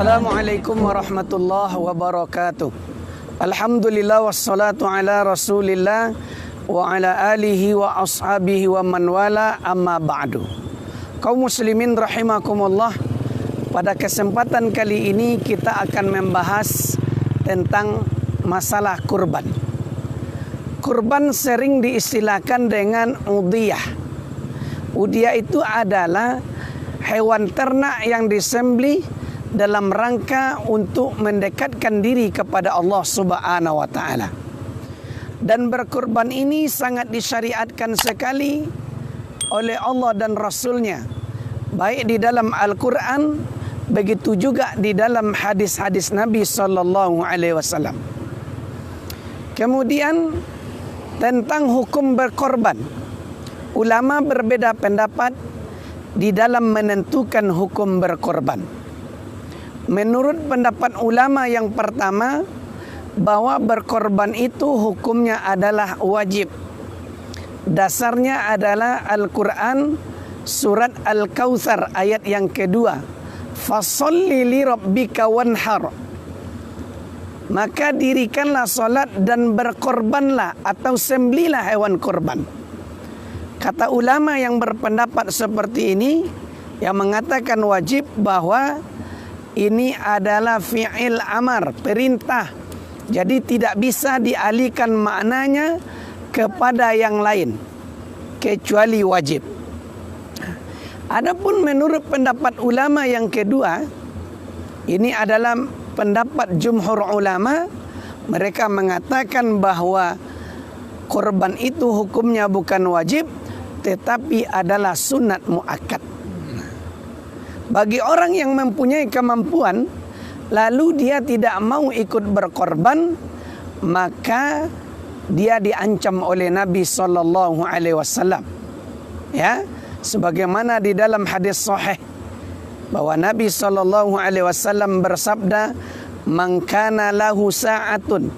Assalamualaikum warahmatullahi wabarakatuh. Alhamdulillah wassalatu ala rasulillah wa ala alihi wa ashabihi wa man wala, amma ba'du. Kaum muslimin rahimakumullah, pada kesempatan kali ini kita akan membahas tentang masalah kurban. Kurban sering diistilahkan dengan udhiyah. Udhiyah itu adalah hewan ternak yang disembelih dalam rangka untuk mendekatkan diri kepada Allah Subhanahu wa taala. Dan berkurban ini sangat disyariatkan sekali oleh Allah dan Rasul-Nya, baik di dalam Al-Quran, begitu juga di dalam hadis-hadis Nabi sallallahu alaihi wasallam. Kemudian tentang hukum berkorban, ulama berbeda pendapat di dalam menentukan hukum berkorban. Menurut pendapat ulama yang pertama, bahwa berkorban itu hukumnya adalah wajib. Dasarnya adalah Al-Quran surat Al-Kautsar ayat yang kedua. Fasholli li rabbika wanhar. Maka dirikanlah solat dan berkorbanlah atau sembelihlah hewan korban. Kata ulama yang berpendapat seperti ini, yang mengatakan wajib, bahwa ini adalah fi'il amar, perintah. Jadi tidak bisa dialihkan maknanya kepada yang lain kecuali wajib. Adapun menurut pendapat ulama yang kedua, ini adalah pendapat jumhur ulama. Mereka mengatakan bahwa korban itu hukumnya bukan wajib, tetapi adalah sunat muakkad. Bagi orang yang mempunyai kemampuan, lalu dia tidak mau ikut berkorban, maka dia diancam oleh Nabi sallallahu alaihi wasallam. Ya, sebagaimana di dalam hadis sahih bahwa Nabi sallallahu alaihi wasallam bersabda, "Man kana lahu sa'atun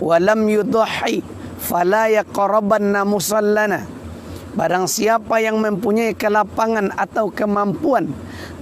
wa lam yudhi fala yaqrabanna musallana." Barang siapa yang mempunyai kelapangan atau kemampuan,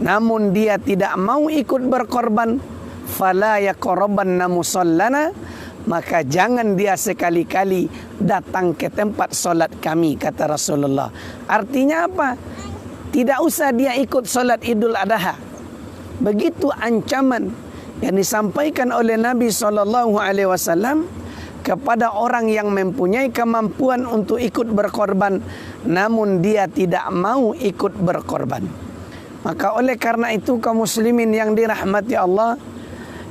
namun dia tidak mau ikut berkorban, fala yaqrabanna musallana, maka jangan dia sekali-kali datang ke tempat solat kami, kata Rasulullah. Artinya apa? Tidak usah dia ikut solat Idul Adha. Begitu ancaman yang disampaikan oleh Nabi SAW kepada orang yang mempunyai kemampuan untuk ikut berkorban, namun dia tidak mau ikut berkorban. Maka oleh karena itu, kaum muslimin yang dirahmati Allah,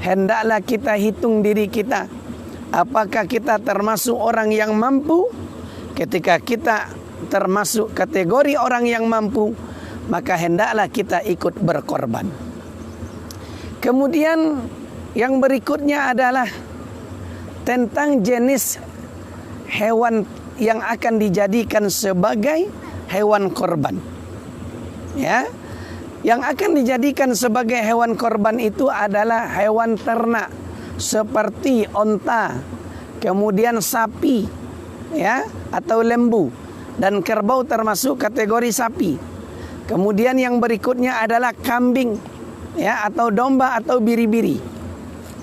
hendaklah kita hitung diri kita. Apakah kita termasuk orang yang mampu? Ketika kita termasuk kategori orang yang mampu, maka hendaklah kita ikut berkorban. Kemudian yang berikutnya adalah tentang jenis hewan yang akan dijadikan sebagai hewan korban. Ya, yang akan dijadikan sebagai hewan korban itu adalah hewan ternak seperti onta, kemudian sapi, ya, atau lembu, dan kerbau termasuk kategori sapi. Kemudian yang berikutnya adalah kambing, ya, atau domba atau biri-biri.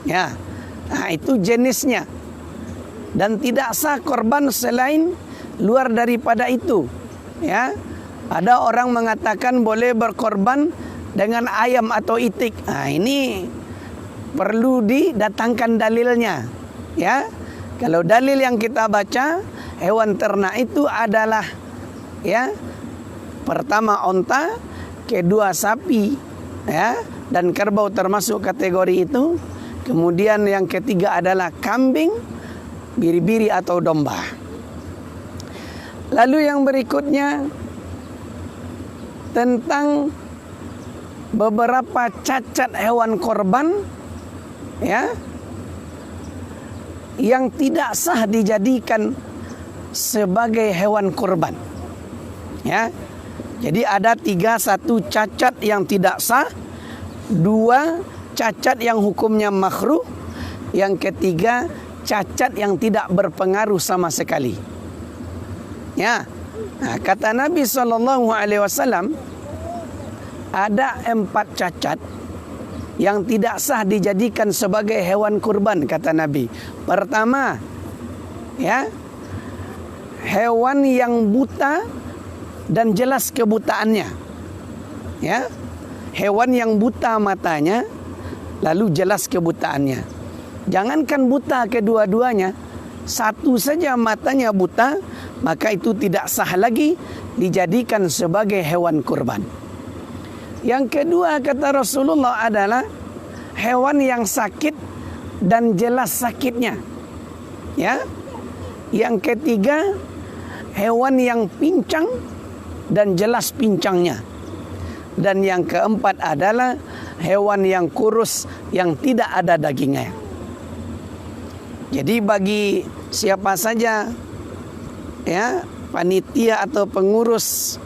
Ya. Nah, itu jenisnya. Dan tidak sah korban selain luar daripada itu. Ya. Ada orang mengatakan boleh berkorban dengan ayam atau itik. Nah, ini perlu didatangkan dalilnya. Ya. Kalau dalil yang kita baca, hewan ternak itu adalah, ya, pertama onta, kedua sapi, ya, dan kerbau termasuk kategori itu. Kemudian yang ketiga adalah kambing, biri-biri atau domba. Lalu yang berikutnya tentang beberapa cacat hewan korban, ya, yang tidak sah dijadikan sebagai hewan korban. Ya. Jadi ada 3, 1 cacat yang tidak sah, 2 cacat yang hukumnya makruh, yang ketiga cacat yang tidak berpengaruh sama sekali. Ya. Nah, kata Nabi SAW, ada 4 cacat yang tidak sah dijadikan sebagai hewan kurban, kata Nabi. Pertama, ya, hewan yang buta dan jelas kebutaannya. Ya, hewan yang buta matanya lalu jelas kebutaannya. Jangankan buta kedua-duanya, satu saja matanya buta, maka itu tidak sah lagi dijadikan sebagai hewan kurban. Yang kedua, kata Rasulullah, adalah hewan yang sakit dan jelas sakitnya. Ya. Yang ketiga, hewan yang pincang dan jelas pincangnya. Dan yang keempat adalah hewan yang kurus yang tidak ada dagingnya. Jadi bagi siapa saja, ya, panitia atau pengurus,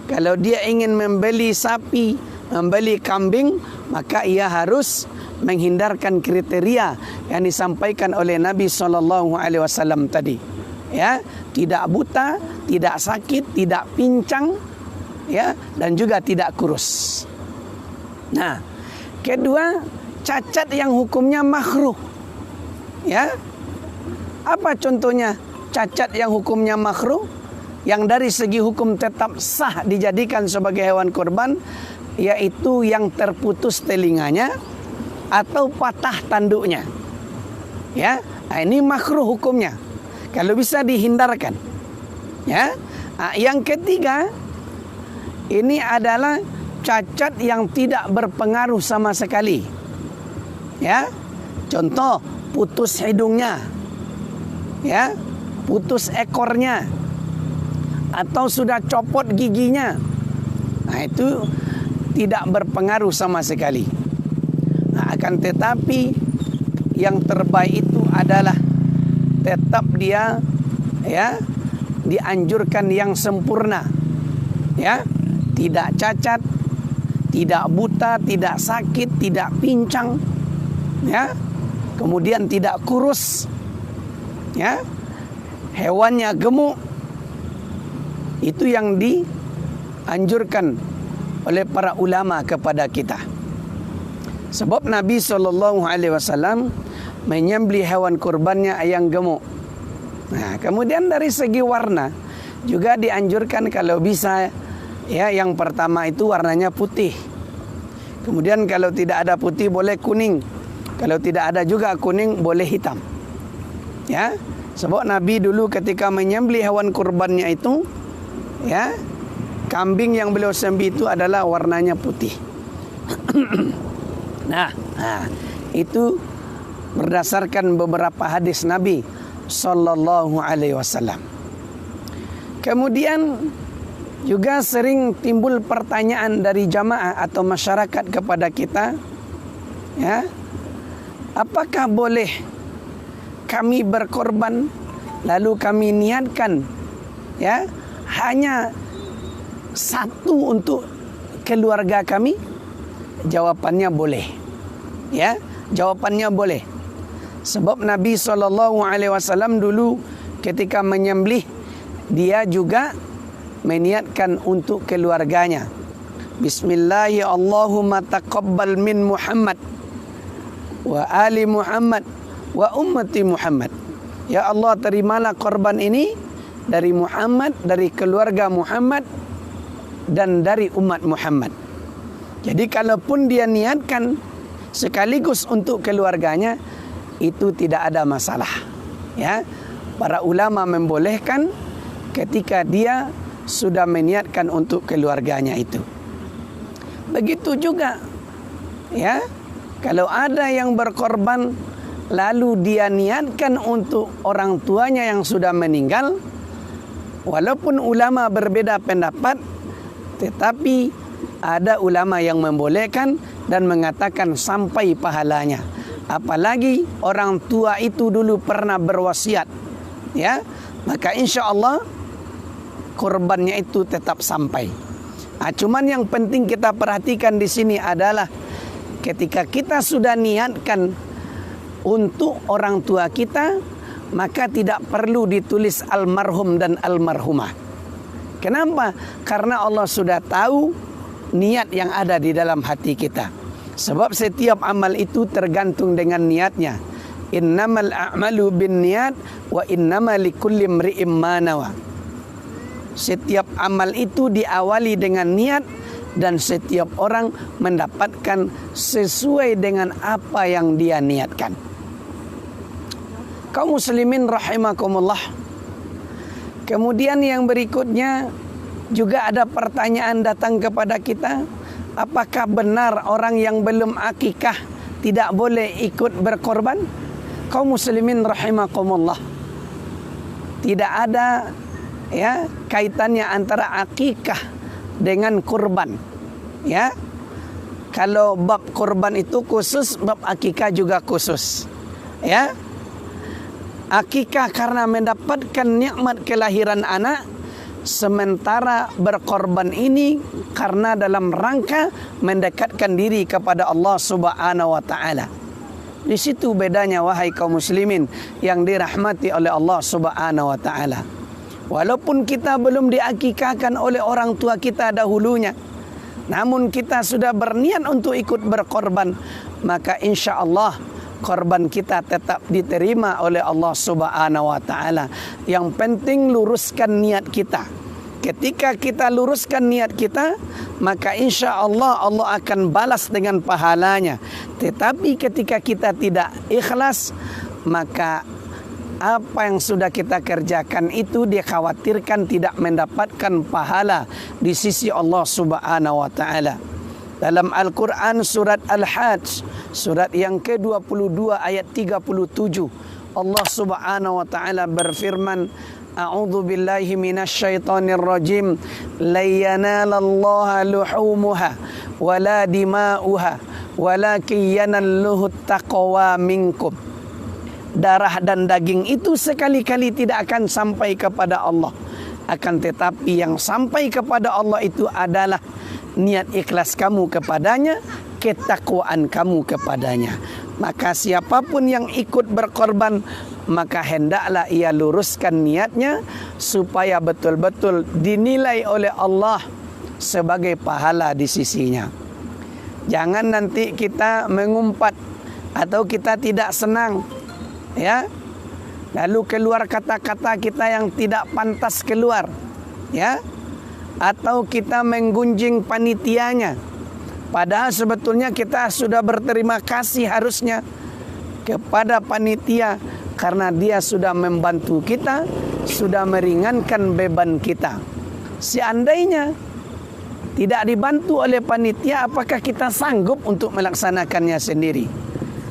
kalau dia ingin membeli sapi, membeli kambing, maka ia harus menghindarkan kriteria yang disampaikan oleh Nabi SAW tadi. Ya, tidak buta, tidak sakit, tidak pincang, ya, dan juga tidak kurus. Nah, kedua, cacat yang hukumnya makruh. Ya, apa contohnya cacat yang hukumnya makruh? Yang dari segi hukum tetap sah dijadikan sebagai hewan kurban, yaitu yang terputus telinganya atau patah tanduknya. Ya, ini makruh hukumnya kalau bisa dihindarkan. Ya, yang ketiga, ini adalah cacat yang tidak berpengaruh sama sekali. Ya, contoh putus hidungnya, ya, putus ekornya, atau sudah copot giginya. Nah, itu tidak berpengaruh sama sekali. Nah, akan tetapi yang terbaik itu adalah tetap dia, ya, dianjurkan yang sempurna. Ya, tidak cacat, tidak buta, tidak sakit, tidak pincang, ya. Kemudian tidak kurus. Ya. Hewannya gemuk. Itu yang dianjurkan oleh para ulama kepada kita. Sebab Nabi SAW menyembelih hewan kurbannya ayam gemuk. Nah, kemudian dari segi warna juga dianjurkan kalau bisa, ya, yang pertama itu warnanya putih. Kemudian kalau tidak ada putih boleh kuning. Kalau tidak ada juga kuning boleh hitam. Ya, sebab Nabi dulu ketika menyembelih hewan kurbannya itu, ya, kambing yang beliau sembelih itu adalah warnanya putih. Nah, itu berdasarkan beberapa hadis Nabi sallallahu alaihi wasallam. Kemudian juga sering timbul pertanyaan dari jamaah atau masyarakat kepada kita, ya, apakah boleh kami berkorban lalu kami niatkan, ya, hanya satu untuk keluarga kami? Jawapannya boleh. Ya, jawapannya boleh. Sebab Nabi SAW dulu ketika menyembelih, dia juga meniatkan untuk keluarganya. Bismillahirrahmanirrahim. Allahumma taqabbal min Muhammad wa ali Muhammad wa ummati Muhammad. Ya Allah, terimalah korban ini dari Muhammad, dari keluarga Muhammad, dan dari umat Muhammad. Jadi kalaupun dia niatkan sekaligus untuk keluarganya, itu tidak ada masalah. Ya, para ulama membolehkan ketika dia sudah meniatkan untuk keluarganya itu. Begitu juga, ya, kalau ada yang berkorban lalu dia niatkan untuk orang tuanya yang sudah meninggal, walaupun ulama berbeda pendapat, tetapi ada ulama yang membolehkan dan mengatakan sampai pahalanya. Apalagi orang tua itu dulu pernah berwasiat, ya, maka insya Allah korbannya itu tetap sampai. Cuman yang penting kita perhatikan di sini adalah ketika kita sudah niatkan untuk orang tua kita, maka tidak perlu ditulis almarhum dan almarhumah. Kenapa? Karena Allah sudah tahu niat yang ada di dalam hati kita. Sebab setiap amal itu tergantung dengan niatnya. Innamal a'malu binniyat wa innamal likulli imri'im ma nawa. Setiap amal itu diawali dengan niat dan setiap orang mendapatkan sesuai dengan apa yang dia niatkan. Kaum muslimin rahimakumullah. Kemudian yang berikutnya juga ada pertanyaan datang kepada kita, apakah benar orang yang belum akikah tidak boleh ikut berkorban? Kaum muslimin rahimakumullah. Tidak ada kaitannya antara akikah dengan kurban. Ya. Kalau bab kurban itu khusus, bab akikah juga khusus. Ya. Akikah karena mendapatkan nikmat kelahiran anak, sementara berkorban ini karena dalam rangka mendekatkan diri kepada Allah Subhanahu wa taala. Di situ bedanya wahai kaum muslimin yang dirahmati oleh Allah Subhanahu wa taala. Walaupun kita belum diakikahkan oleh orang tua kita dahulunya, namun kita sudah berniat untuk ikut berkorban, maka insya-Allah korban kita tetap diterima oleh Allah Subhanahu wa taala. Yang penting luruskan niat kita. Ketika kita luruskan niat kita, maka insya Allah Allah akan balas dengan pahalanya. Tetapi ketika kita tidak ikhlas, maka apa yang sudah kita kerjakan itu dikhawatirkan tidak mendapatkan pahala di sisi Allah Subhanahu wa taala. Dalam Al-Quran surat Al-Hajj, surat yang ke-22 ayat 37, Allah Subhanahu wa taala berfirman, A'udzu billahi minasyaitonir rajim, la yanalallaha luhumuha wala dima'uha walakin yanalluhu taqwa minkum. Darah dan daging itu sekali-kali tidak akan sampai kepada Allah. Akan tetapi yang sampai kepada Allah itu adalah niat ikhlas kamu kepadanya, ketakwaan kamu kepadanya. Maka siapapun yang ikut berkorban, maka hendaklah ia luruskan niatnya supaya betul-betul dinilai oleh Allah sebagai pahala di sisinya. Jangan nanti kita mengumpat atau kita tidak senang, ya, lalu keluar kata-kata kita yang tidak pantas keluar, ya, atau kita menggunjing panitianya. Padahal sebetulnya kita sudah berterima kasih harusnya kepada panitia karena dia sudah membantu kita, sudah meringankan beban kita. Seandainya tidak dibantu oleh panitia, apakah kita sanggup untuk melaksanakannya sendiri?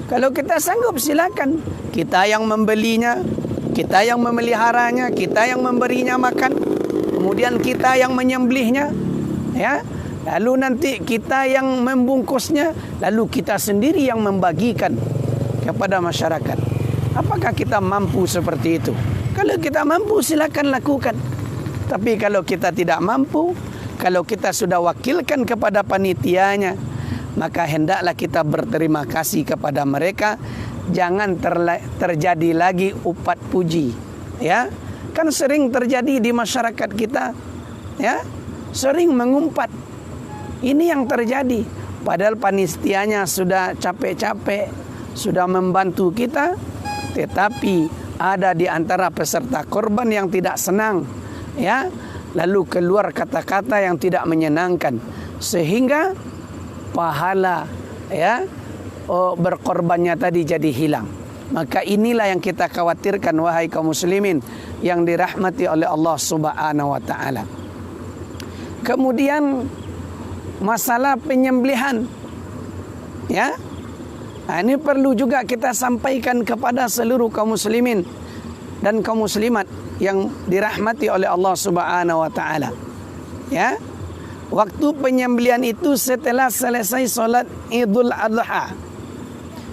Kalau kita sanggup, silakan. Kita yang membelinya, kita yang memeliharanya, kita yang memberinya makan, kemudian kita yang menyembelihnya, ya. Lalu nanti kita yang membungkusnya, lalu kita sendiri yang membagikan kepada masyarakat. Apakah kita mampu seperti itu? Kalau kita mampu, silakan lakukan. Tapi kalau kita tidak mampu, kalau kita sudah wakilkan kepada panitianya, maka hendaklah kita berterima kasih kepada mereka. Jangan terjadi lagi upat puji, ya. Kan sering terjadi di masyarakat kita, ya, sering mengumpat. Ini yang terjadi. Padahal panitianya sudah capek-capek, sudah membantu kita, tetapi ada di antara peserta korban yang tidak senang, ya, lalu keluar kata-kata yang tidak menyenangkan, sehingga pahala, ya, berkorbannya tadi jadi hilang. Maka inilah yang kita khawatirkan wahai kaum muslimin yang dirahmati oleh Allah Subhanahu wa taala. Kemudian masalah penyembelihan, ya. Ini perlu juga kita sampaikan kepada seluruh kaum muslimin dan kaum muslimat yang dirahmati oleh Allah Subhanahu wa taala. Ya. Waktu penyembelihan itu setelah selesai solat Idul Adha.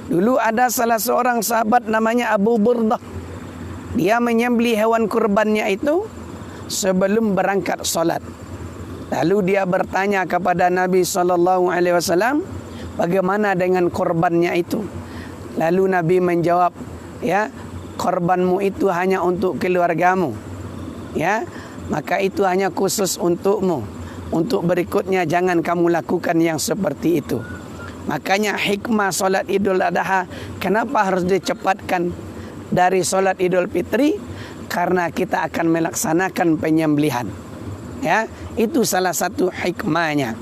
Dulu ada salah seorang sahabat namanya Abu Burdah. Dia menyembelih hewan kurbannya itu sebelum berangkat solat. Lalu dia bertanya kepada Nabi SAW, bagaimana dengan korbannya itu? Lalu Nabi menjawab, ya, korbanmu itu hanya untuk keluargamu, ya, maka itu hanya khusus untukmu. Untuk berikutnya jangan kamu lakukan yang seperti itu. Makanya hikmah solat Idul Adha kenapa harus dicepatkan dari solat Idul Fitri? Karena kita akan melaksanakan penyembelihan. Ya, itu salah satu hikmahnya.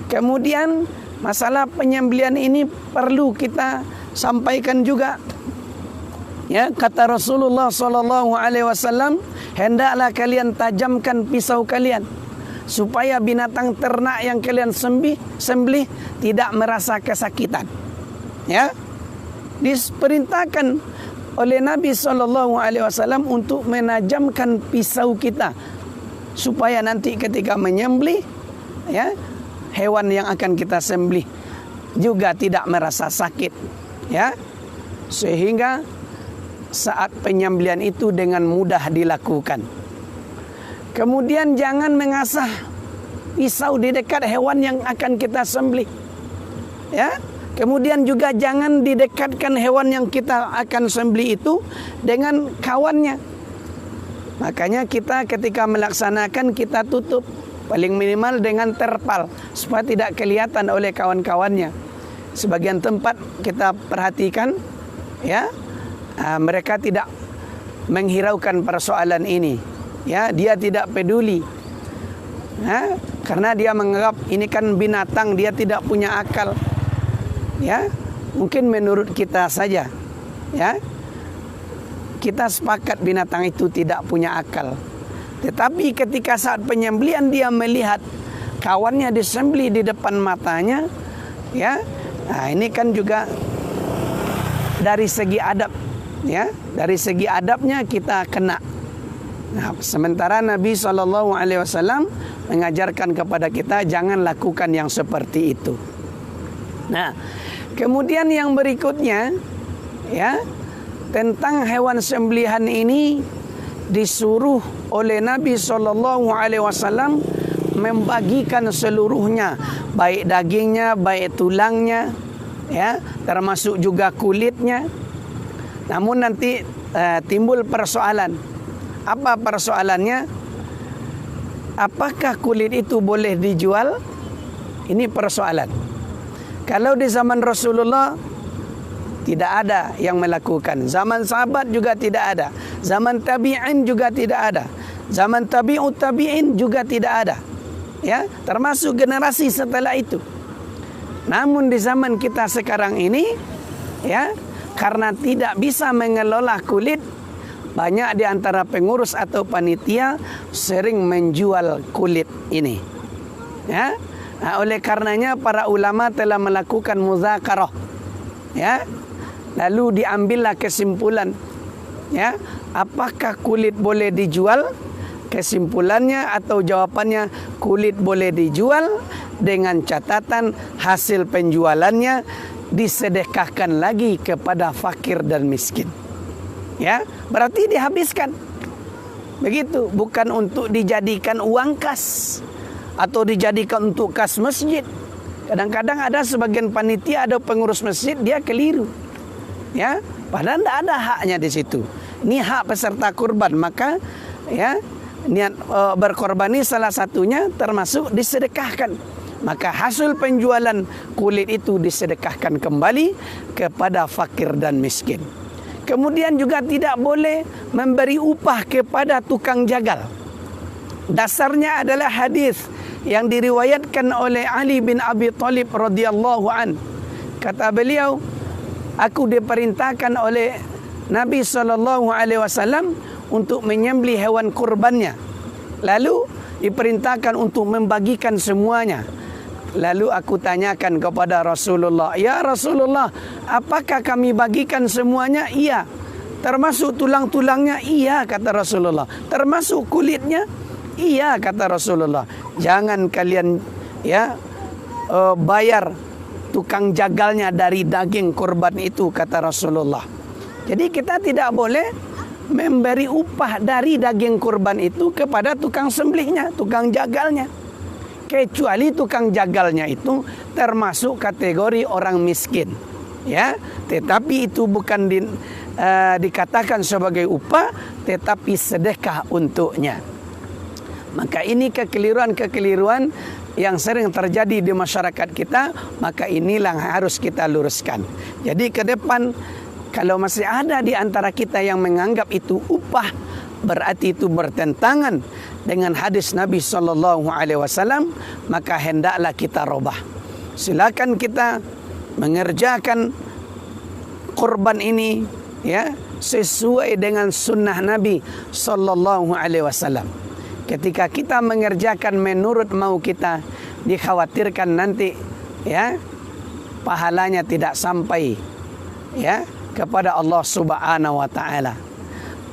Kemudian masalah penyembelihan ini perlu kita sampaikan juga. Ya, kata Rasulullah SAW, hendaklah kalian tajamkan pisau kalian supaya binatang ternak yang kalian sembelih tidak merasa kesakitan. Ya, diperintahkan oleh Nabi SAW untuk menajamkan pisau kita supaya nanti ketika menyembelih, ya, hewan yang akan kita sembelih juga tidak merasa sakit, ya, sehingga saat penyembelihan itu dengan mudah dilakukan. Kemudian jangan mengasah pisau di dekat hewan yang akan kita sembelih, ya. Kemudian juga jangan didekatkan hewan yang kita akan sembelih itu dengan kawannya. Makanya kita ketika melaksanakan kita tutup paling minimal dengan terpal supaya tidak kelihatan oleh kawan-kawannya. Sebagian tempat kita perhatikan, ya, mereka tidak menghiraukan persoalan ini, ya, dia tidak peduli, ya, karena dia menganggap ini kan binatang, dia tidak punya akal, ya. Mungkin menurut kita saja, ya, kita sepakat binatang itu tidak punya akal. Tetapi ketika saat penyembelihan dia melihat kawannya disembelih di depan matanya, ya, nah ini kan juga dari segi adab, ya, dari segi adabnya kita kena. Nah, sementara Nabi SAW mengajarkan kepada kita jangan lakukan yang seperti itu. Nah, kemudian yang berikutnya, ya, tentang hewan sembelihan ini disuruh oleh Nabi SAW membagikan seluruhnya, baik dagingnya, baik tulangnya, ya, termasuk juga kulitnya. Namun nanti timbul persoalan. Apa persoalannya? Apakah kulit itu boleh dijual? Ini persoalan. Kalau di zaman Rasulullah tidak ada yang melakukan. Zaman sahabat juga tidak ada. Zaman tabi'in juga tidak ada. Zaman tabi'ut tabi'in juga tidak ada. Ya, termasuk generasi setelah itu. Namun di zaman kita sekarang ini, ya, karena tidak bisa mengelola kulit, banyak di antara pengurus atau panitia sering menjual kulit ini. Ya. Nah, oleh karenanya para ulama telah melakukan muzakarah. Ya. Lalu diambillah kesimpulan, ya, apakah kulit boleh dijual? Kesimpulannya atau jawabannya kulit boleh dijual dengan catatan hasil penjualannya disedekahkan lagi kepada fakir dan miskin. Ya, berarti dihabiskan. Begitu, bukan untuk dijadikan uang kas atau dijadikan untuk kas masjid. Kadang-kadang ada sebagian panitia, ada pengurus masjid, dia keliru. Ya, padahal tidak ada haknya di situ. Ini hak peserta kurban, maka, ya, niat berkorban ini salah satunya termasuk disedekahkan. Maka hasil penjualan kulit itu disedekahkan kembali kepada fakir dan miskin. Kemudian juga tidak boleh memberi upah kepada tukang jagal. Dasarnya adalah hadis yang diriwayatkan oleh Ali bin Abi Thalib radhiyallahu an. Kata beliau, aku diperintahkan oleh Nabi SAW untuk menyembelih hewan kurbannya. Lalu diperintahkan untuk membagikan semuanya. Lalu aku tanyakan kepada Rasulullah, ya Rasulullah, apakah kami bagikan semuanya? Iya. Termasuk tulang-tulangnya? Iya, kata Rasulullah. Termasuk kulitnya? Iya, kata Rasulullah. Jangan kalian, ya, bayar tukang jagalnya dari daging kurban itu, kata Rasulullah. Jadi kita tidak boleh memberi upah dari daging kurban itu kepada tukang sembelihnya, tukang jagalnya. Kecuali tukang jagalnya itu termasuk kategori orang miskin, ya. Tetapi itu bukan dikatakan sebagai upah, tetapi sedekah untuknya. Maka ini kekeliruan-kekeliruan yang sering terjadi di masyarakat kita, maka inilah yang harus kita luruskan. Jadi ke depan kalau masih ada di antara kita yang menganggap itu upah, berarti itu bertentangan dengan hadis Nabi SAW, maka hendaklah kita robah. Silakan kita mengerjakan kurban ini ya sesuai dengan sunnah Nabi SAW. Ketika kita mengerjakan menurut mau kita, dikhawatirkan nanti ya pahalanya tidak sampai ya kepada Allah Subhanahu wa taala.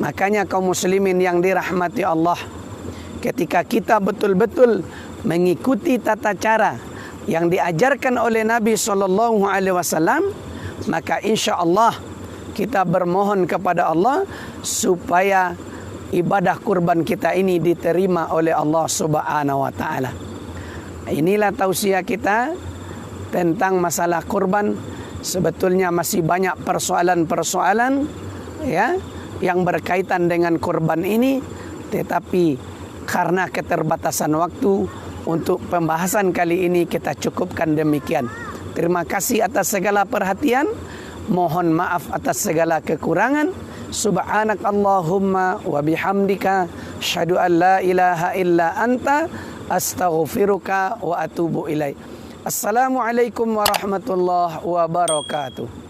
Makanya kaum muslimin yang dirahmati Allah, ketika kita betul-betul mengikuti tata cara yang diajarkan oleh Nabi SAW, maka insya-Allah kita bermohon kepada Allah supaya ibadah kurban kita ini diterima oleh Allah Subhanahu wa taala. Inilah tausiah kita tentang masalah kurban. Sebetulnya masih banyak persoalan-persoalan ya yang berkaitan dengan kurban ini, tetapi karena keterbatasan waktu untuk pembahasan kali ini kita cukupkan demikian. Terima kasih atas segala perhatian. Mohon maaf atas segala kekurangan. Subhanakallahumma wa bihamdika asyhadu an la ilaha illa anta astaghfiruka wa atubu ilaik. Assalamualaikum warahmatullahi wabarakatuh.